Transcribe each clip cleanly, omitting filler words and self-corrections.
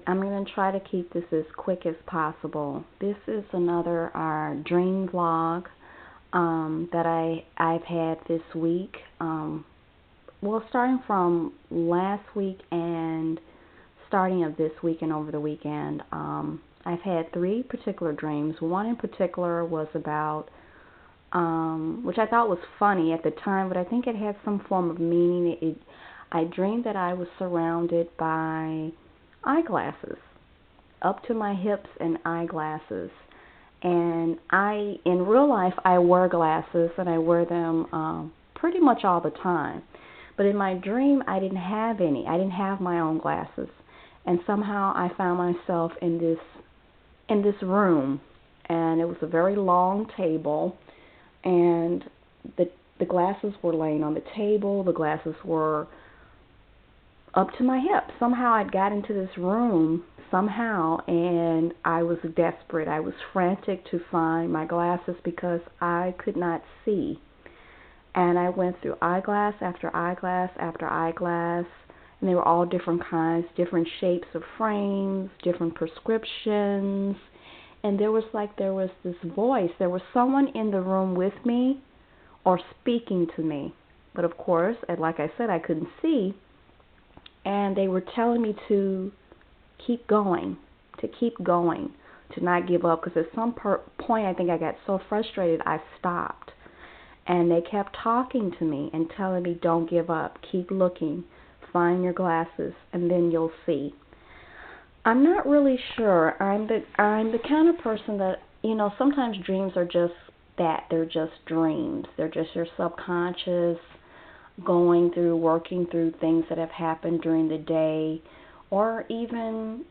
I'm going to try to keep this as quick as possible. This is another dream vlog that I've had this week. Well, starting from last week and starting of this week and over the weekend, I've had three particular dreams. One in particular was about, which I thought was funny at the time, but I think it had some form of meaning. I dreamed that I was surrounded by eyeglasses, up to my hips and eyeglasses. And in real life, I wear glasses, and I wear them pretty much all the time. But in my dream, I didn't have any. I didn't have my own glasses. And somehow I found myself in this room, and it was a very long table, and the glasses were laying on the table. The glasses were up to my hips. Somehow I'd got into this room somehow, and I was desperate. I was frantic to find my glasses because I could not see. And I went through eyeglass after eyeglass after eyeglass, and they were all different kinds, different shapes of frames, different prescriptions. And there was this voice. There was someone in the room with me or speaking to me. But of course, like I said, I couldn't see. And they were telling me to keep going, to not give up. Because at some point, I think I got so frustrated, I stopped. And they kept talking to me and telling me, don't give up, keep looking, find your glasses, and then you'll see. I'm not really sure. I'm the kind of person that, sometimes dreams are just that. They're just dreams. They're just your subconscious working through things that have happened during the day, or even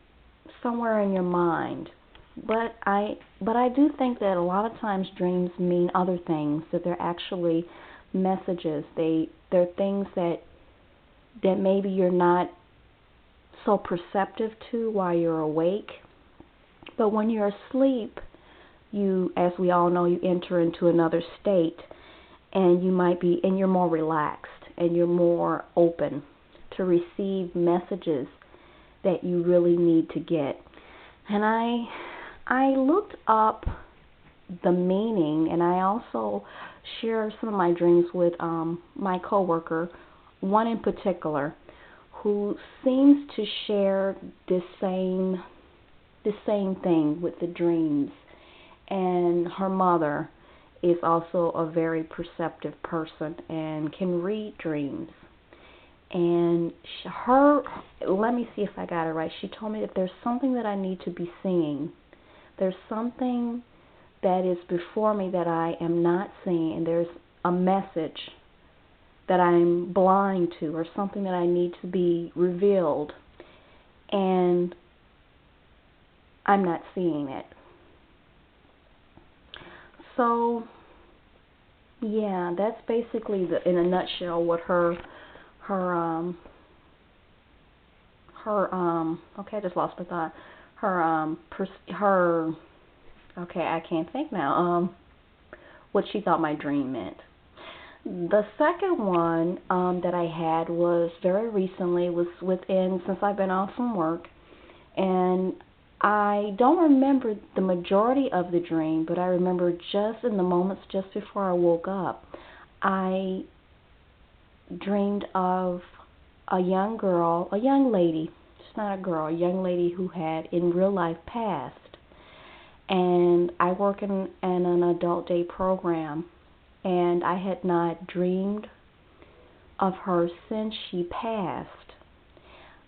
somewhere in your mind. But I do think that a lot of times dreams mean other things, that they're actually messages. They're things that maybe you're not so perceptive to while you're awake. But when you're asleep, as we all know, you enter into another state, and you're more relaxed, and you're more open to receive messages that you really need to get. And I looked up the meaning, and I also share some of my dreams with my coworker, one in particular, who seems to share the same thing with the dreams. And her mother is also a very perceptive person and can read dreams. And let me see if I got it right. She told me that there's something that I need to be seeing. There's something that is before me that I am not seeing, and there's a message that I'm blind to, or something that I need to be revealed, and I'm not seeing it. So, yeah, that's basically in a nutshell what okay, I just lost my thought. Okay, I can't think now. What she thought my dream meant. The second one that I had was very recently, since I've been off from work, and I don't remember the majority of the dream, but I remember just in the moments just before I woke up, I dreamed of a young lady, it's not a girl, a young lady who had in real life passed. And I work in an adult day program, and I had not dreamed of her since she passed,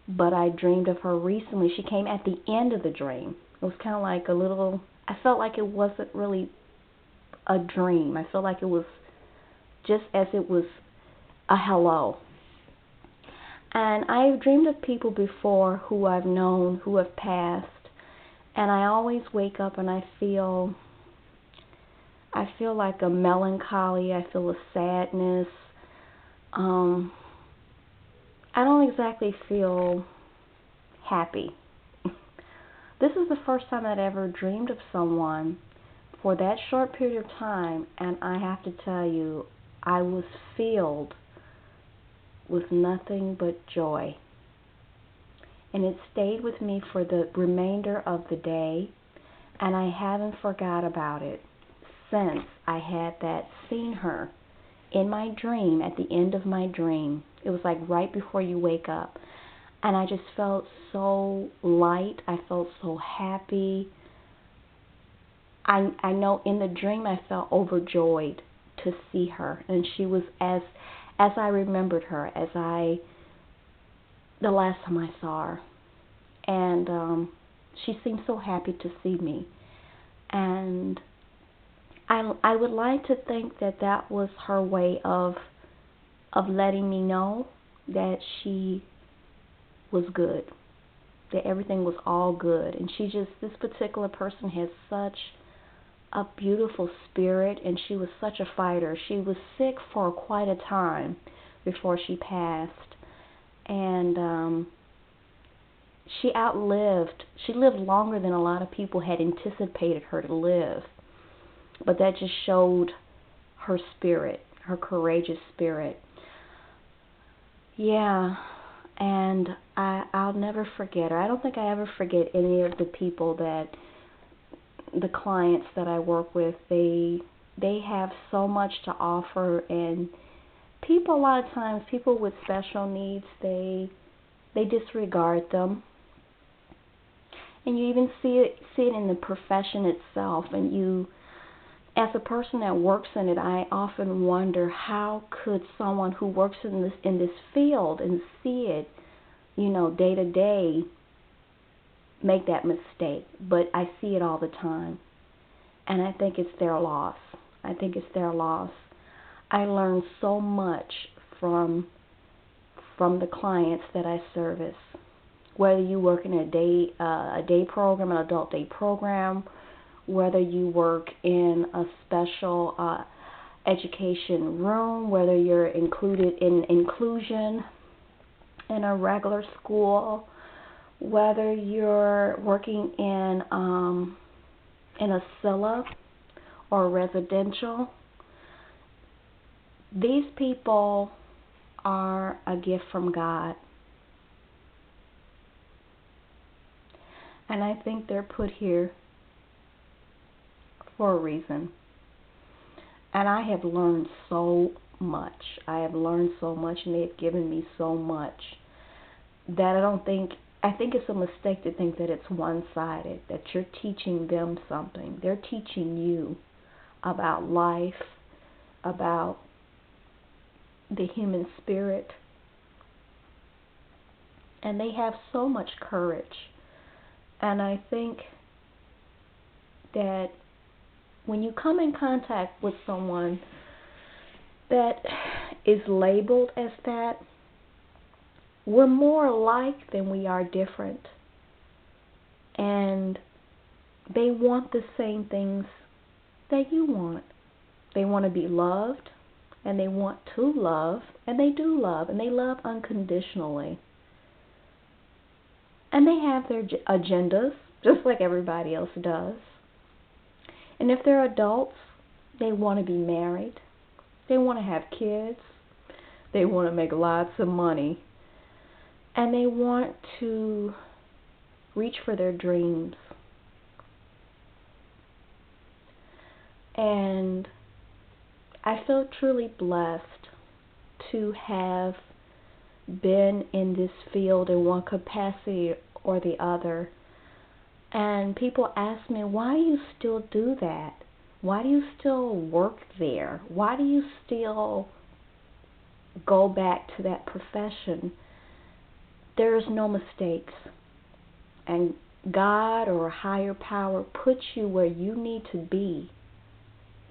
but I dreamed of her recently. She came at the end of the dream. It was kind of like I felt like it wasn't really a dream. I felt like it was just as it was a hello. And I've dreamed of people before who I've known who have passed, and I always wake up and I feel like a melancholy. I feel a sadness. I don't exactly feel happy. This is the first time I'd ever dreamed of someone for that short period of time, and I have to tell you, I was filled with nothing but joy. and it stayed with me for the remainder of the day, and I haven't forgot about it since I had seen her in my dream, at the end of my dream. It was like right before you wake up. And I just felt so light. I felt so happy. I know in the dream I felt overjoyed to see her. And she was as I remembered her, the last time I saw her. And she seemed so happy to see me. And I would like to think that was her way of letting me know that she was good, that everything was all good. And this particular person has such a beautiful spirit, and she was such a fighter. She was sick for quite a time before she passed, and she lived longer than a lot of people had anticipated her to live. But that just showed her spirit, her courageous spirit. Yeah, and I'll never forget her. I don't think I ever forget any of the people the clients that I work with. They have so much to offer, and a lot of times, people with special needs, they disregard them. And you even see it in the profession itself, and as a person that works in it, I often wonder, how could someone who works in this field and see it, day to day, make that mistake? But I see it all the time, and I think it's their loss. I learn so much from the clients that I service. Whether you work in a day program, an adult day program, whether you work in a special education room, whether you're included in inclusion in a regular school, whether you're working in a CILA or residential, these people are a gift from God. And I think they're put here for a reason. And I have learned so much. And they've given me so much that I think it's a mistake to think that it's one-sided, that you're teaching them something. They're teaching you about life, about the human spirit. And they have so much courage. And I think that when you come in contact with someone that is labeled as that, we're more alike than we are different. And they want the same things that you want. They want to be loved, and they want to love, and they do love, and they love unconditionally. And they have their agendas, just like everybody else does. And if they're adults, they want to be married. They want to have kids. They want to make lots of money. And they want to reach for their dreams. And I feel truly blessed to have been in this field in one capacity or the other. And people ask me, why do you still do that? Why do you still work there? Why do you still go back to that profession? There's no mistakes. And God or a higher power puts you where you need to be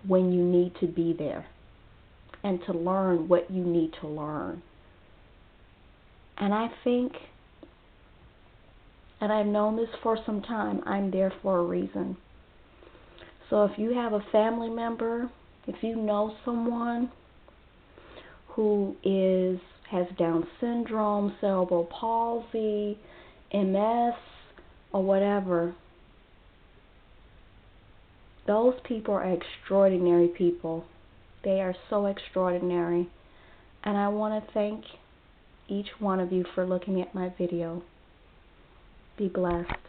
when you need to be there, and to learn what you need to learn. And I think, and I've known this for some time, I'm there for a reason. So if you have a family member, if you know someone who has Down syndrome, cerebral palsy, MS, or whatever, those people are extraordinary people. They are so extraordinary. And I want to thank each one of you for looking at my video. Be blessed.